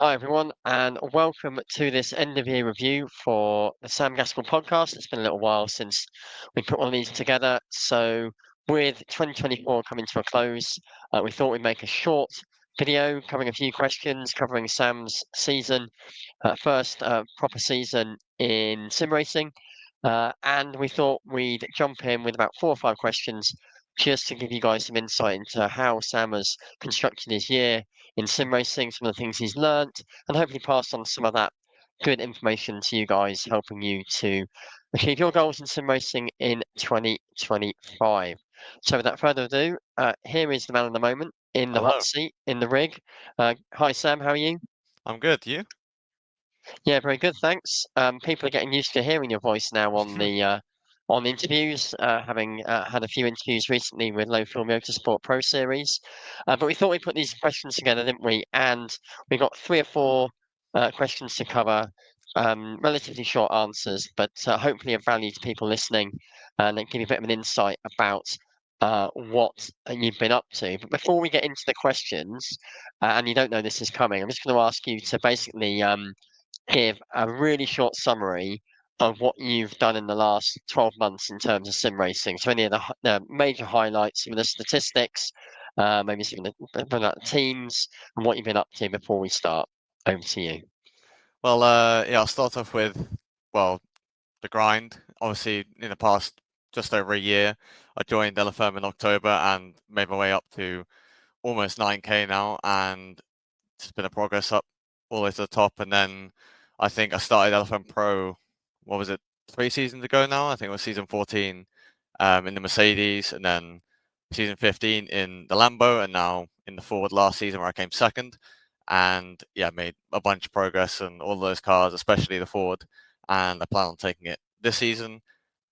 Hi, everyone, and welcome to this end of year review for the Sam Gaskell Podcast. It's been a little while since we put one of these together. So, with 2024 coming to a close, we thought we'd make a short video covering a few questions, covering Sam's season, first proper season in sim racing. And we thought we'd jump in with about 4 or 5 questions just to give you guys some insight into how Sam has constructed his year in sim racing, some of the things he's learnt, and hopefully pass on some of that good information to you guys, helping you to achieve your goals in sim racing in 2025. So, without further ado, here is the man of the moment in the hot Hello. seat in the rig. Hi, Sam. How are you? I'm good. You? Yeah, very good, thanks. People are getting used to hearing your voice now on interviews, having had a few interviews recently with Low Film Motorsport Pro Series. But we thought we'd put these questions together, didn't we? And we got 3 or 4 questions to cover, relatively short answers, but hopefully of value to people listening, and then give you a bit of an insight about what you've been up to. But before we get into the questions, and you don't know this is coming, I'm just going to ask you to basically give a really short summary of what you've done in the last 12 months in terms of sim racing. So any of the major highlights, some of the statistics, maybe some of the teams, and what you've been up to before we start. Over to you. Well, yeah, I'll start off with, well, the grind. Obviously, in the past just over a year, I joined LFM in October and made my way up to almost 9K now, and it's been a progress up all the way to the top. And then I think I started LFM Pro, what was it, 3 seasons ago now? I think it was season 14 in the Mercedes, and then season 15 in the Lambo, and now in the Ford last season where I came second. And yeah, made a bunch of progress on all those cars, especially the Ford. And I plan on taking it this season.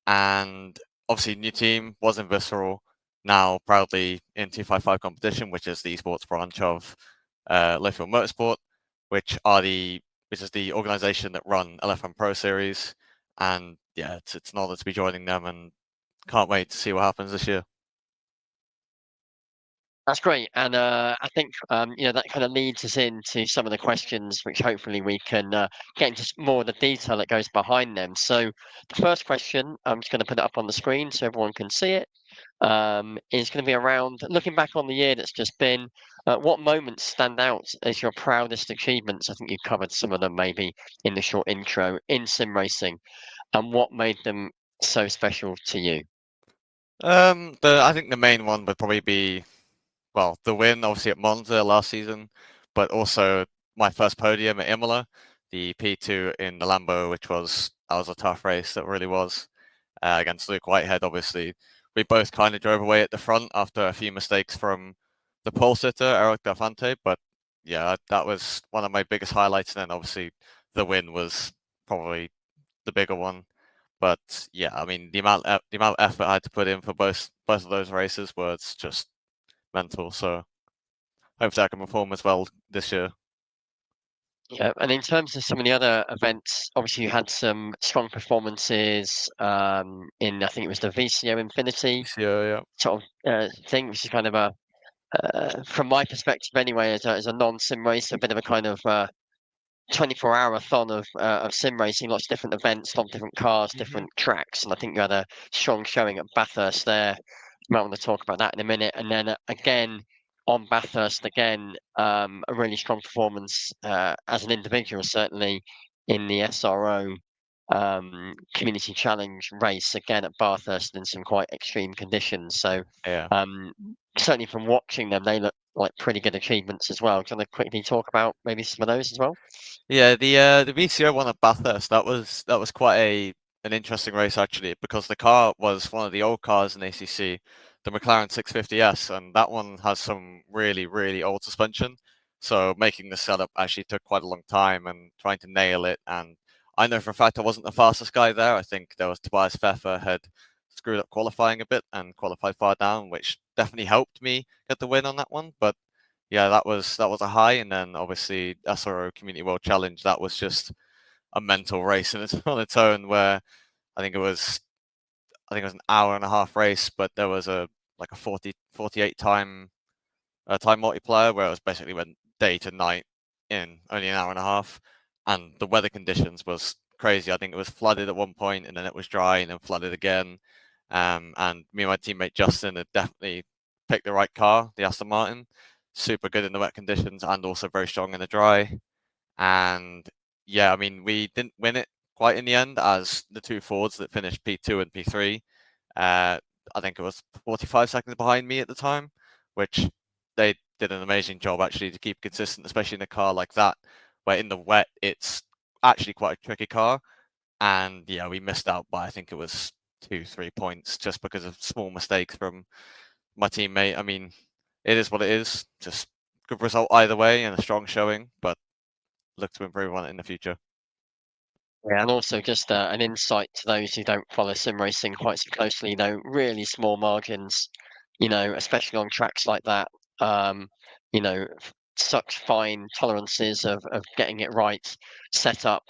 And obviously, new team was in Visceral, now proudly in 255 competition, which is the esports branch of Littlefield Motorsport, which is the organization that run LFM Pro Series. And yeah, it's an honor to be joining them, and can't wait to see what happens this year. That's great, and I think that kind of leads us into some of the questions, which hopefully we can get into more of the detail that goes behind them. So, the first question, I'm just going to put it up on the screen so everyone can see it. Is going to be around looking back on the year that's just been. What moments stand out as your proudest achievements? I think you covered some of them maybe in the short intro in sim racing, and what made them so special to you? I think the main one would probably be, well, the win obviously at Monza last season, but also my first podium at Imola, the P2 in the Lambo, that was a tough race. That really was against Luke Whitehead. Obviously, we both kind of drove away at the front after a few mistakes from the pole sitter Eric Dafante, but yeah, that was one of my biggest highlights. And then obviously the win was probably the bigger one. But yeah, I mean the amount of effort I had to put in for both of those races was just mental. So hopefully I can perform as well this year. Yeah, and in terms of some of the other events, obviously you had some strong performances in I think it was the VCO Infinity So yeah, sort of thing, which is kind of a from my perspective anyway, as a non-sim racer, a bit of a kind of 24-hour-thon of sim racing, lots of different events, lots of different cars, hmm different tracks, and I think you had a strong showing at Bathurst there. You might want to talk about that in a minute, and then again on Bathurst, again a really strong performance as an individual, certainly in the SRO community challenge race again at Bathurst in some quite extreme conditions. So yeah. um, certainly from watching them, they look like pretty good achievements as well. Can I quickly talk about maybe some of those as well? Yeah, the VCO one at Bathurst, that was quite a an interesting race actually, because the car was one of the old cars in ACC, the McLaren 650S, and that one has some really old suspension. So making the setup actually took quite a long time and trying to nail it. And I know for a fact I wasn't the fastest guy there. I think there was Tobias Pfeffer had screwed up qualifying a bit and qualified far down, which definitely helped me get the win on that one. But yeah, that was a high, and then obviously SRO Community World Challenge. That was just a mental race and it's on its own. Where I think it was, I think it was an hour and a half race, but there was a like a 48 time time multiplier where it was basically went day to night. in only an hour and a half, and the weather conditions was crazy. I think it was flooded at one point, and then it was dry, and then flooded again. And me and my teammate Justin had definitely picked the right car, the Aston Martin, super good in the wet conditions and also very strong in the dry. And yeah, I mean, we didn't win it quite in the end as the two Fords that finished P2 and P3. I think it was 45 seconds behind me at the time, which they did an amazing job actually to keep consistent, especially in a car like that, where in the wet it's actually quite a tricky car. And yeah, we missed out by I think it was 2, 3 points just because of small mistakes from my teammate. I mean, it is what it is. Just good result either way and a strong showing, but look to improve on it in the future. Yeah, and also just an insight to those who don't follow sim racing quite so closely, really small margins, especially on tracks like that, um, such fine tolerances of getting it right, set up,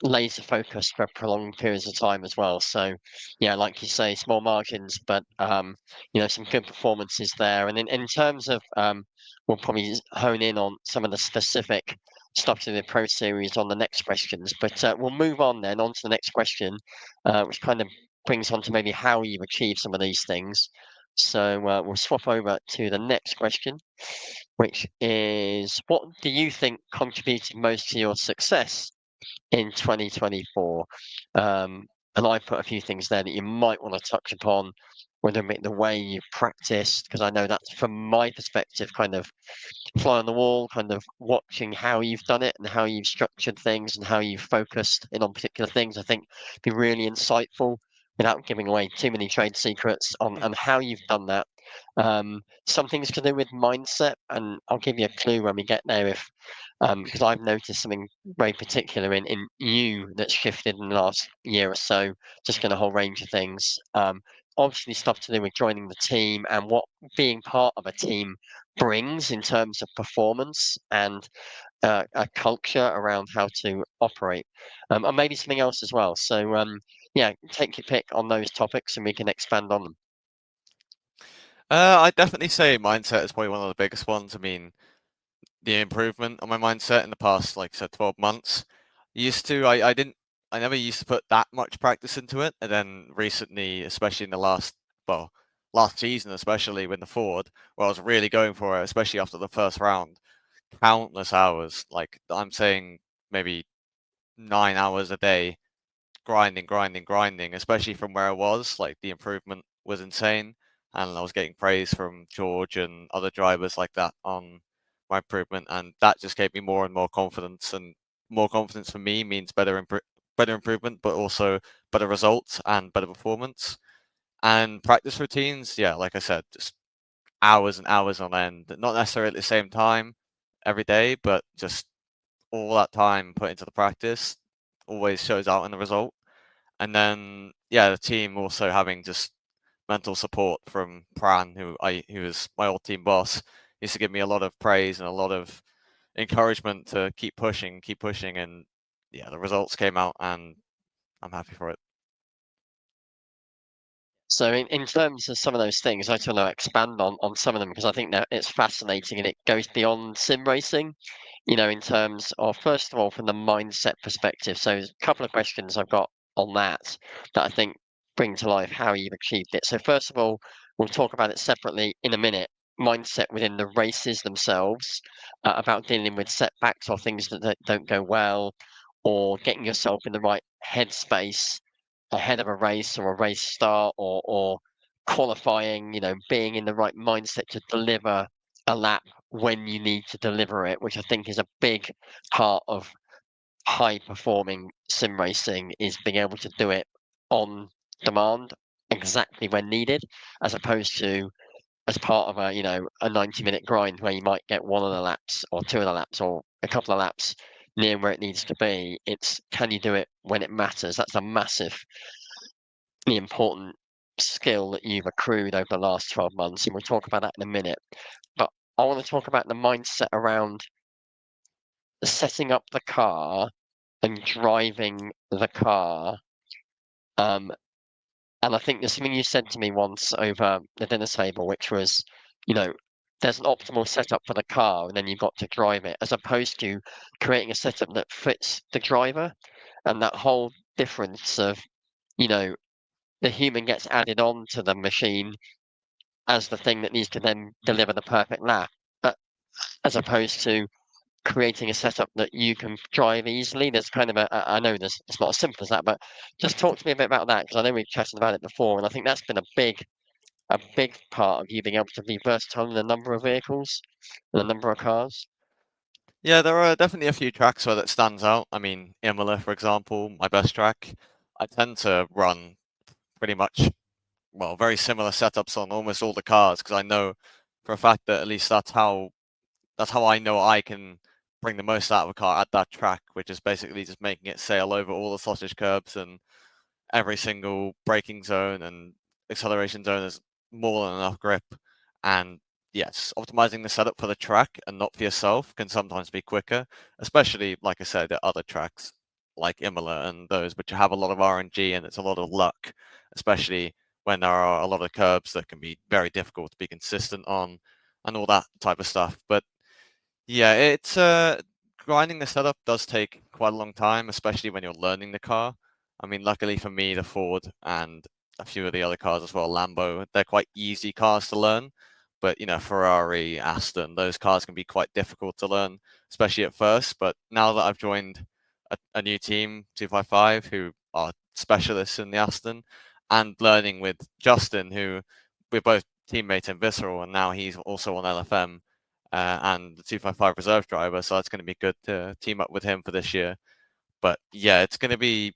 laser focus for prolonged periods of time as well. So, yeah, like you say, small margins, but, some good performances there. And in terms of, we'll probably hone in on some of the specific stuff to the Pro Series on the next questions. But we'll move on then on to the next question, which kind of brings on to maybe how you've achieved some of these things. So we'll swap over to the next question, which is what do you think contributed most to your success in 2024? And I put a few things there that you might want to touch upon, whether it be the way you practiced, because I know that's from my perspective kind of fly on the wall, kind of watching how you've done it and how you've structured things and how you've focused in on particular things. I think be really insightful without giving away too many trade secrets on how you've done that. Some things to do with mindset, and I'll give you a clue when we get there if because I've noticed something very particular in you that's shifted in the last year or so, just in a whole range of things. Obviously, stuff to do with joining the team and what being part of a team brings in terms of performance and a culture around how to operate, and maybe something else as well. So, yeah, take your pick on those topics and we can expand on them. I'd definitely say mindset is probably one of the biggest ones. I mean, the improvement on my mindset in the past, like I said, 12 months. I never used to put that much practice into it. And then recently, especially in the well, last season, especially with the Ford, where I was really going for it, especially after the first round, countless hours. Like I'm saying, maybe 9 hours a day grinding, grinding, grinding, especially from where I was. Like the improvement was insane. And I was getting praise from George and other drivers like that on my improvement. And that just gave me more and more confidence. And more confidence for me means better improvement, but also better results and better performance. And practice routines, yeah, like I said, just hours and hours on end. Not necessarily at the same time every day, but just all that time put into the practice always shows out in the result. And then, yeah, the team also having just mental support from Pran, who was my old team boss, used to give me a lot of praise and a lot of encouragement to keep pushing, and yeah, the results came out, and I'm happy for it. So in terms of some of those things, I just want to expand on some of them because I think that it's fascinating and it goes beyond sim racing, in terms of, first of all, from the mindset perspective. So there's a couple of questions I've got on that I think bring to life how you've achieved it. So first of all, we'll talk about it separately in a minute. Mindset within the races themselves, about dealing with setbacks or things that don't go well, or getting yourself in the right headspace ahead of a race or a race start or qualifying, being in the right mindset to deliver a lap when you need to deliver it, which I think is a big part of high performing sim racing is being able to do it on demand exactly when needed, as opposed to as part of a 90-minute grind where you might get one of the laps or two of the laps or a couple of laps near where it needs to be. It's can you do it when it matters? That's a massive the important skill that you've accrued over the last 12 months, and we'll talk about that in a minute. But I want to talk about the mindset around setting up the car and driving the car. Um, and I think there's something you said to me once over the dinner table, which was, you know, there's an optimal setup for the car, and then you've got to drive it, as opposed to creating a setup that fits the driver, and that whole difference of, you know, the human gets added on to the machine as the thing that needs to then deliver the perfect lap, uh, as opposed to creating a setup that you can drive easily. There's kind of I know this, it's not as simple as that, but just talk to me a bit about that, because I know we've chatted about it before, and I think that's been a big part of you being able to be versatile in a number of vehicles and a number of cars. Yeah, there are definitely a few tracks where that stands out. I mean, Imola, for example, my best track. I tend to run pretty much, well, very similar setups on almost all the cars because I know for a fact that at least that's how I know I can bring the most out of a car at that track, which is basically just making it sail over all the sausage curbs and every single braking zone and acceleration zone is more than enough grip. And yes, optimizing the setup for the track and not for yourself can sometimes be quicker, especially like I said, at other tracks like Imola and those which have a lot of RNG and it's a lot of luck, especially when there are a lot of curbs that can be very difficult to be consistent on and all that type of stuff. But yeah, it's grinding the setup does take quite a long time, especially when you're learning the car. I mean, luckily for me, the Ford and a few of the other cars as well, Lambo, they're quite easy cars to learn. But Ferrari, Aston, those cars can be quite difficult to learn, especially at first. But now that I've joined a new team, 255, who are specialists in the Aston, and learning with Justin, who we're both teammates in Visceral, and now he's also on LFM and the 255 reserve driver, so it's going to be good to team up with him for this year. But yeah, it's going to be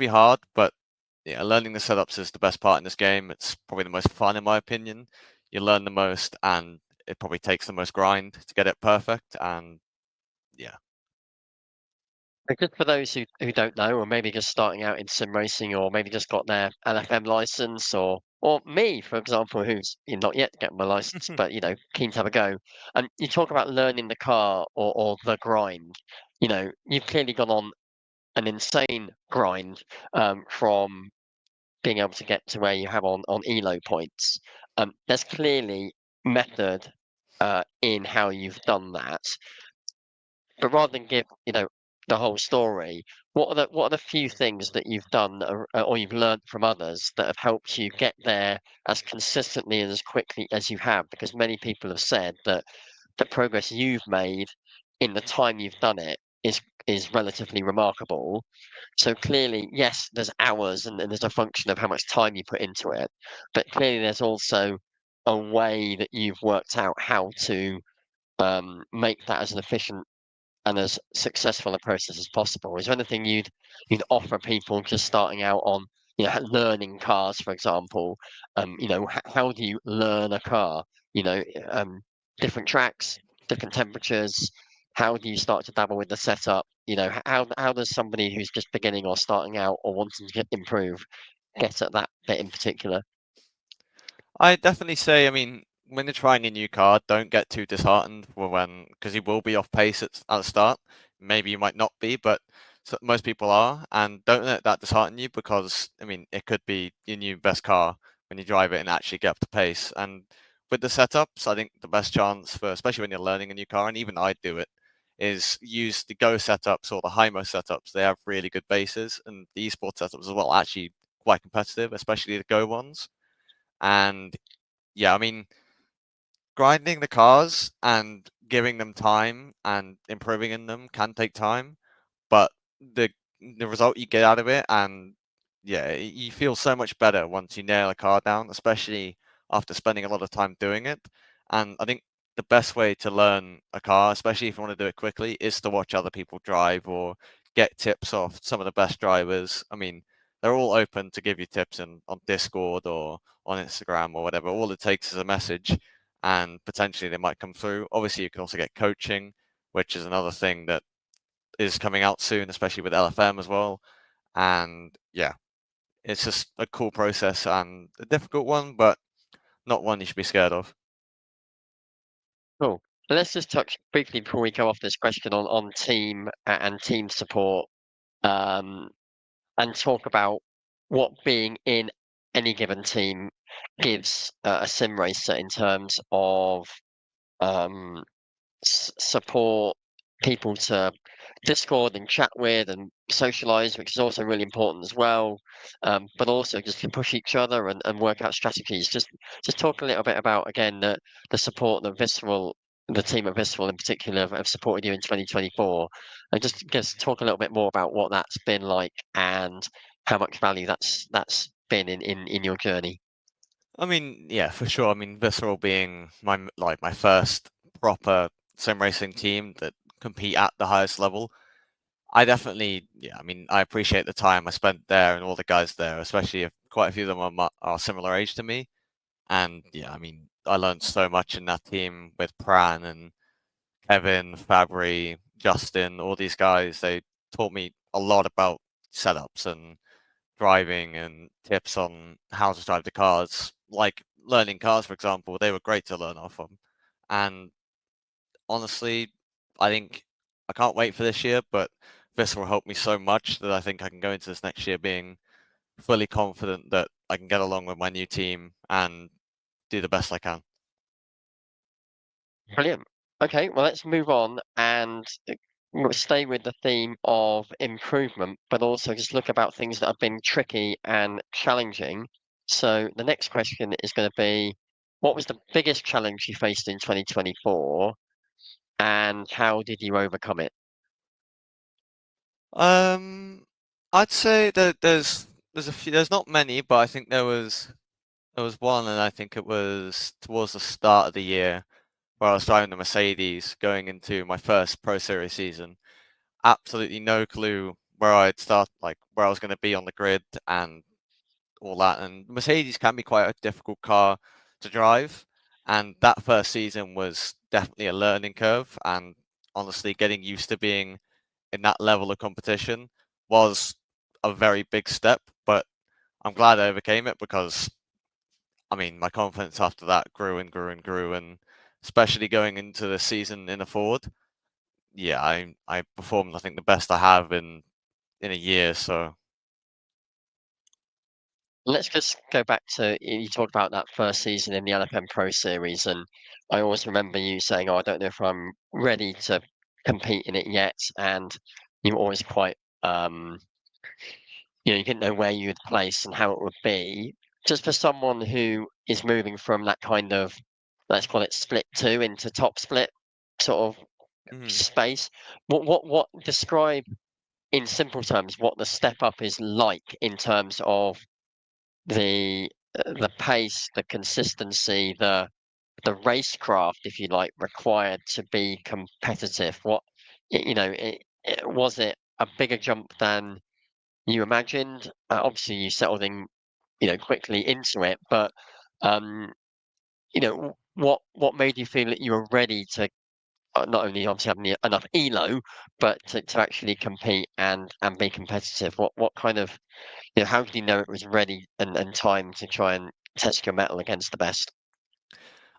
hard, but yeah, learning the setups is the best part in this game. It's probably the most fun in my opinion. You learn the most, and it probably takes the most grind to get it perfect. And yeah, But just for those who don't know, or maybe just starting out in sim racing, or maybe just got their LFM license, or me, for example, who's not yet getting my license, but keen to have a go. And you talk about learning the car or the grind. You've clearly gone on an insane grind from being able to get to where you have on elo points. There's clearly method in how you've done that. But rather than give, the whole story, what are the few things that you've done or you've learned from others that have helped you get there as consistently and as quickly as you have? Because many people have said that the progress you've made in the time you've done it is relatively remarkable. So clearly, yes, there's hours and there's a function of how much time you put into it, but clearly there's also a way that you've worked out how to make that as an efficient and as successful a process as possible. Is there anything you'd offer people just starting out on, learning cars, for example? How do you learn a car? You know, um, different tracks, different temperatures. How do you start to dabble with the setup? How does somebody who's just beginning or starting out or wanting to improve get at that bit in particular? I definitely say, I mean, when you're trying a new car, don't get too disheartened because you will be off pace at the start. Maybe you might not be, but most people are, and don't let that dishearten you because I mean, it could be your new best car when you drive it and actually get up to pace. And with the setups, I think the best chance for, especially when you're learning a new car, and even I do it, is use the Go setups or the Hymo setups. They have really good bases, and the esports setups as well, actually quite competitive, especially the Go ones. And yeah, I mean, grinding the cars and giving them time and improving in them can take time, but the the result you get out of it, and yeah, you feel so much better once you nail a car down, especially after spending a lot of time doing it. And I think the best way to learn a car, especially if you want to do it quickly, is to watch other people drive or get tips off some of the best drivers. I mean, they're all open to give you tips on Discord or on Instagram or whatever. All it takes is a message, and potentially they might come through. Obviously, you can also get coaching, which is another thing that is coming out soon, especially with LFM as well. And yeah, it's just a cool process and a difficult one, but not one you should be scared of. Cool. Let's just touch briefly before we go off this question on team and team support. Um, and talk about what being in any given team gives a sim racer in terms of um, support people to Discord and chat with and socialize, which is also really important as well. But also just to push each other and work out strategies. Just talk a little bit about again the support that Visceral, the team at Visceral in particular, have supported you in 2024, and just talk a little bit more about what that's been like and how much value that's been in your journey. I mean, yeah, for sure. I mean, Visceral being my first proper sim racing team that compete at the highest level. I definitely, yeah, I mean, I appreciate the time I spent there and all the guys there, especially if quite a few of them are similar age to me. And yeah, I mean, I learned so much in that team with Pran and Kevin, Fabry, Justin, all these guys. They taught me a lot about setups and driving and tips on how to drive the cars. Like learning cars, for example, they were great to learn off of. And honestly, I think I can't wait for this year, but this will help me so much that I think I can go into this next year being fully confident that I can get along with my new team and do the best I can. Brilliant. Okay, well, let's move on and we'll stay with the theme of improvement, but also just look about things that have been tricky and challenging. So the next question is going to be, what was the biggest challenge you faced in 2024, and how did you overcome it? Um, I'd say that there's a few, there's not many, but I think there was one, and I think it was towards the start of the year where I was driving the Mercedes going into my first Pro Series season. Absolutely no clue where I'd start, like where I was going to be on the grid and all that. And Mercedes can be quite a difficult car to drive. And that first season was definitely a learning curve. And honestly, getting used to being in that level of competition was a very big step. But I'm glad I overcame it because, I mean, my confidence after that grew and grew and grew. And especially going into the season in a Ford, yeah, I performed, I think, the best I have in a year. So, Let's just go back to you talked about that first season in the LFM Pro Series, and I always remember you saying, "Oh, I don't know if I'm ready to compete in it yet," and you were always quite you didn't know where you would place and how it would be. Just for someone who is moving from that kind of, let's call it split two into top split sort of mhm. space, what describe in simple terms what the step up is like in terms of the pace, the consistency, the racecraft, if you like, required to be competitive. Was it a bigger jump than you imagined? Obviously, you settled in, quickly into it, but um, what made you feel that you were ready to not only obviously have enough elo, but to actually compete and be competitive? What kind of how did you know it was ready and time to try and test your metal against the best?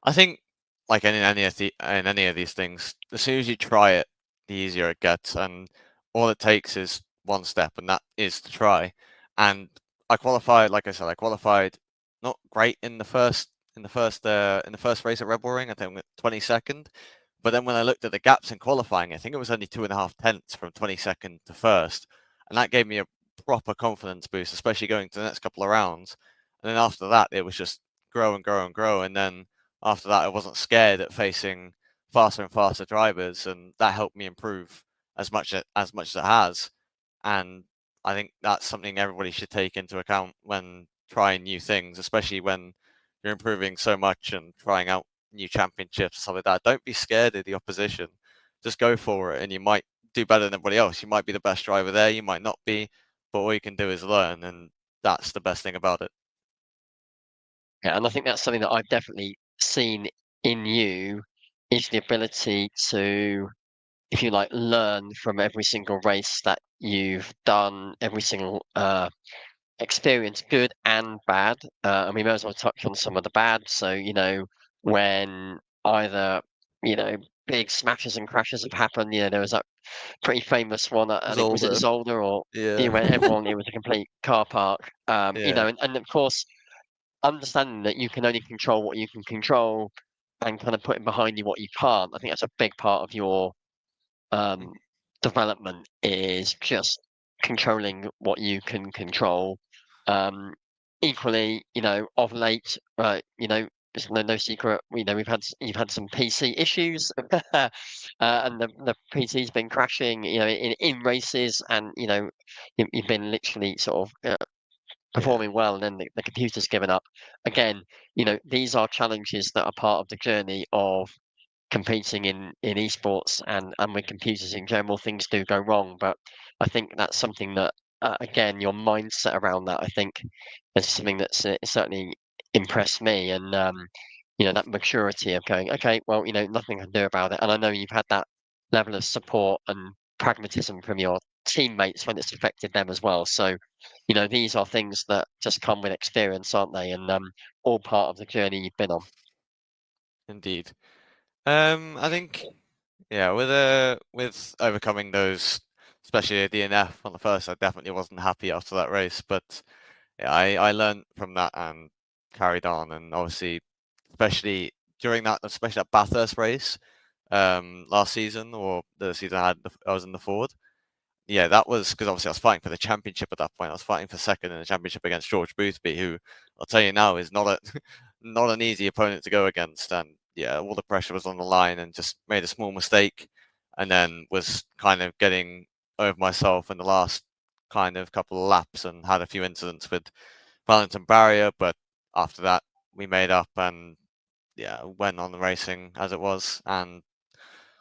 I think, like in any of these things, as soon as you try it, the easier it gets, and all it takes is one step, and that is to try. And I qualified, like I said, I qualified not great in the first race at Red Bull Ring. I think I went 22nd. But then when I looked at the gaps in qualifying, I think it was only 2.5 tenths from 22nd to first, and that gave me a proper confidence boost, especially going to the next couple of rounds. And then after that, it was just grow and grow and grow, and then after that, I wasn't scared at facing faster and faster drivers, and that helped me improve as much as it has. And I think that's something everybody should take into account when trying new things, especially when you're improving so much and trying out new championships and stuff like that. Don't be scared of the opposition. Just go for it, and you might do better than everybody else. You might be the best driver there, you might not be, but all you can do is learn, and that's the best thing about it. Yeah, and I think that's something that I've definitely seen in you is the ability to, if you like, learn from every single race that you've done, every single experience, good and bad. And we may as well touch on some of the bad. So, when either, you know, big smashes and crashes have happened, there was that pretty famous one. I think was it Zolder. Zolder or Yeah. when everyone it was a complete car park. Yeah. And of course understanding that you can only control what you can control, and kind of putting behind you what you can't. I think that's a big part of your um, development is just controlling what you can control. Um, Equally, of late, right, it's no secret, you've had some PC issues, and the PC's been crashing, in races, and you've been literally sort of Yeah, performing well, and then the computer's given up. Again, these are challenges that are part of the journey of competing in esports and with computers in general. Things do go wrong, but I think that's something that again, your mindset around that, I think, is something that's certainly impressed me, and that maturity of going, okay, well, nothing I can do about it. And I know you've had that level of support and pragmatism from your teammates when it's affected them as well. So these are things that just come with experience, aren't they? And all part of the journey you've been on. indeed. I think yeah, with overcoming those, especially a DNF on the first, I definitely wasn't happy after that race. But yeah, I learned from that and carried on, and obviously, especially during that, especially that Bathurst race, last season or the season I was in the Ford. Yeah, that was because obviously I was fighting for the championship at that point. I was fighting for second in the championship against George Boothby, who I'll tell you now is not a not an easy opponent to go against. And yeah, all the pressure was on the line, and just made a small mistake, and then was kind of getting over myself in the last kind of couple of laps, and had a few incidents with Valentin Barrier. But after that, we made up, and yeah, went on the racing as it was, and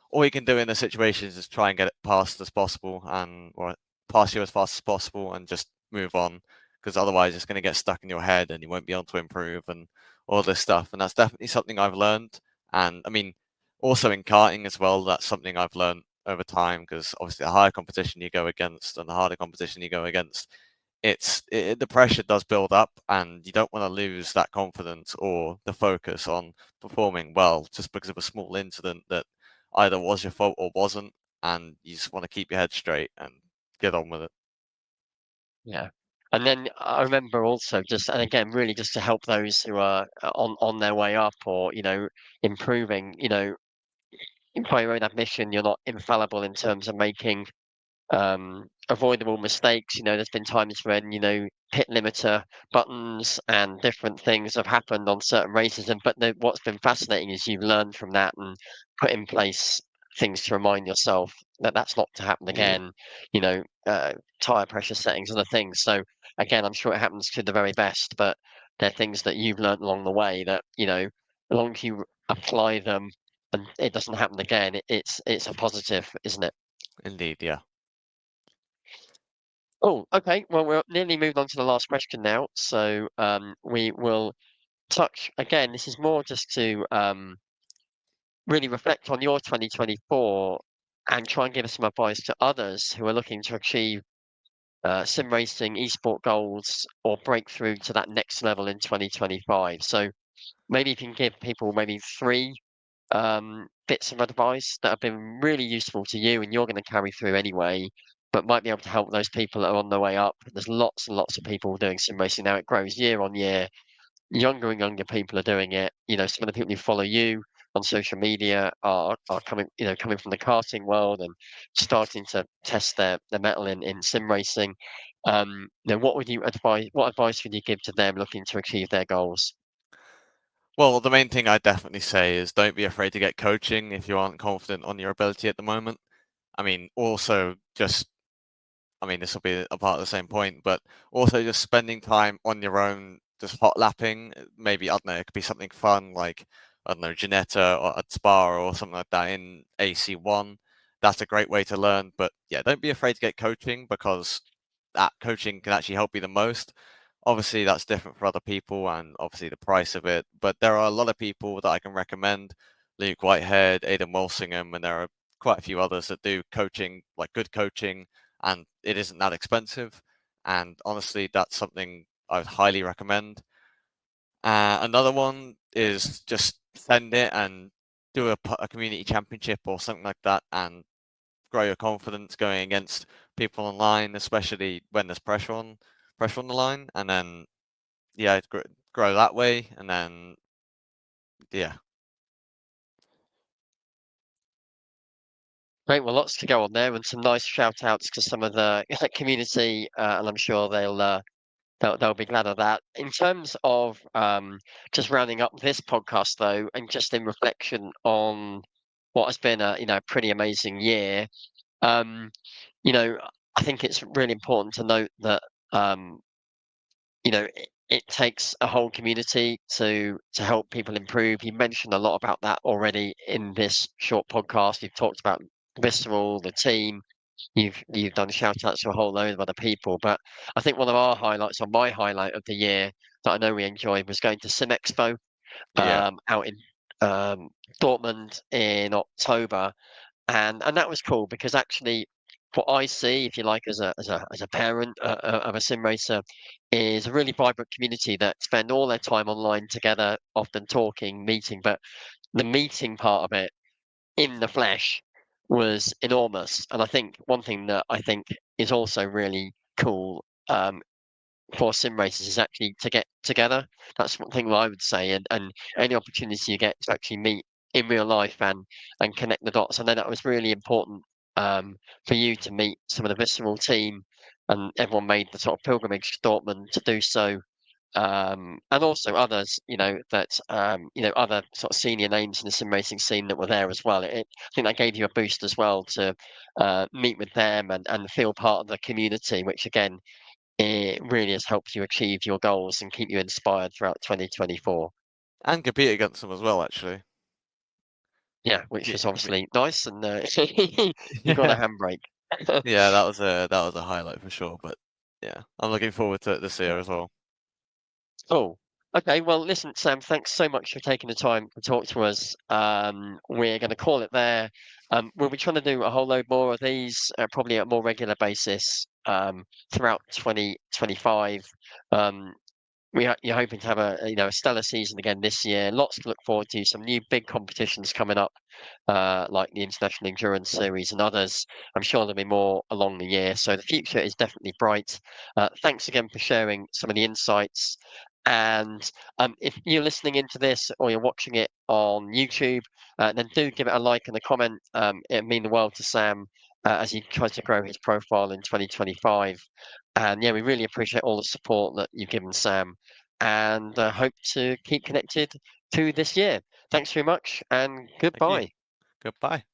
all you can do in the situations is try and get it past as possible, and or pass you as fast as possible, and just move on, because otherwise it's going to get stuck in your head and you won't be able to improve and all this stuff. And that's definitely something I've learned. And I mean, also in karting as well, that's something I've learned over time, because obviously the higher competition you go against and the harder competition you go against, the pressure does build up, and you don't want to lose that confidence or the focus on performing well just because of a small incident that either was your fault or wasn't, and you just want to keep your head straight and get on with it. Yeah. And then I remember also just, and again, really just to help those who are on their way up, or, improving, by your own admission, you're not infallible in terms of making avoidable mistakes. There's been times when, pit limiter buttons and different things have happened on certain races, and what's been fascinating is you've learned from that and put in place things to remind yourself that that's not to happen again. You know, tire pressure settings, other things. So again, I'm sure it happens to the very best, but they're things that you've learned along the way that as long as you apply them and it doesn't happen again, it's a positive, isn't it? Indeed, yeah. Oh, okay. Well, we're nearly moved on to the last question now. So we will touch again. This is more just to really reflect on your 2024 and try and give us some advice to others who are looking to achieve sim racing, esport goals, or breakthrough to that next level in 2025. So maybe you can give people maybe three bits of advice that have been really useful to you and you're going to carry through anyway, but might be able to help those people that are on their way up. There's lots and lots of people doing sim racing now. It grows year on year. Younger and younger people are doing it. Some of the people who follow you on social media are coming, coming from the karting world and starting to test their metal in sim racing. What would you advise? What advice would you give to them looking to achieve their goals? Well, the main thing I definitely say is don't be afraid to get coaching if you aren't confident on your ability at the moment. I mean, also just I mean, this will be a part of the same point, but also just spending time on your own, just hot lapping. Maybe, I don't know, it could be something fun like, I don't know, Ginetta or at Spa or something like that in AC1. That's a great way to learn. But yeah, don't be afraid to get coaching, because that coaching can actually help you the most. Obviously, that's different for other people, and obviously the price of it. But there are a lot of people that I can recommend: Luke Whitehead, Aidan Walsingham, and there are quite a few others that do coaching, like good coaching, and it isn't that expensive. And honestly, that's something I would highly recommend. Another one is just send it and do a community championship or something like that, and grow your confidence going against people online, especially when there's pressure on the line. And then yeah, grow that way, and then yeah. Great, well, lots to go on there, and some nice shout outs to some of the community, and I'm sure they'll be glad of that. In terms of just rounding up this podcast, though, and just in reflection on what has been a pretty amazing year, um, you know, I think it's really important to note that um, it takes a whole community to help people improve. You mentioned a lot about that already in this short podcast. You've talked about Visceral, the team. You've done shout outs to a whole load of other people, but I think one of our highlights, or my highlight of the year that I know we enjoyed, was going to Sim Expo Yeah, out in um, Dortmund in October, and that was cool because actually, what I see, if you like, as a parent of a sim racer, is a really vibrant community that spend all their time online together, often talking, meeting, but the meeting part of it in the flesh was enormous. And I think one thing that I think is also really cool for sim racers is actually to get together. That's one thing that I would say, and any opportunity you get to actually meet in real life and connect the dots. I know that was really important um, for you to meet some of the visceral team, and everyone made the sort of pilgrimage to Dortmund to do so. And also others, that other sort of senior names in the sim racing scene that were there as well. I think that gave you a boost as well to meet with them and feel part of the community, which again it really has helped you achieve your goals and keep you inspired throughout 2024. and compete against them as well, actually. Yeah, which Yeah, was obviously nice, and you got a yeah, handbrake. yeah. That was a highlight for sure. But yeah, I'm looking forward to it this year as well. Cool. Okay, well, listen, Sam, thanks so much for taking the time to talk to us. We're going to call it there. We'll be trying to do a whole load more of these, probably at a more regular basis throughout 2025. Um, you're hoping to have a stellar season again this year. Lots to look forward to. Some new big competitions coming up, like the International Endurance Series and others. I'm sure there'll be more along the year. So the future is definitely bright. Thanks again for sharing some of the insights. And if you're listening into this or you're watching it on YouTube, then do give it a like and a comment. It'd mean the world to Sam as he tries to grow his profile in 2025. And yeah, we really appreciate all the support that you've given Sam and hope to keep connected to this year. Thanks very much and Thank you. goodbye. Goodbye.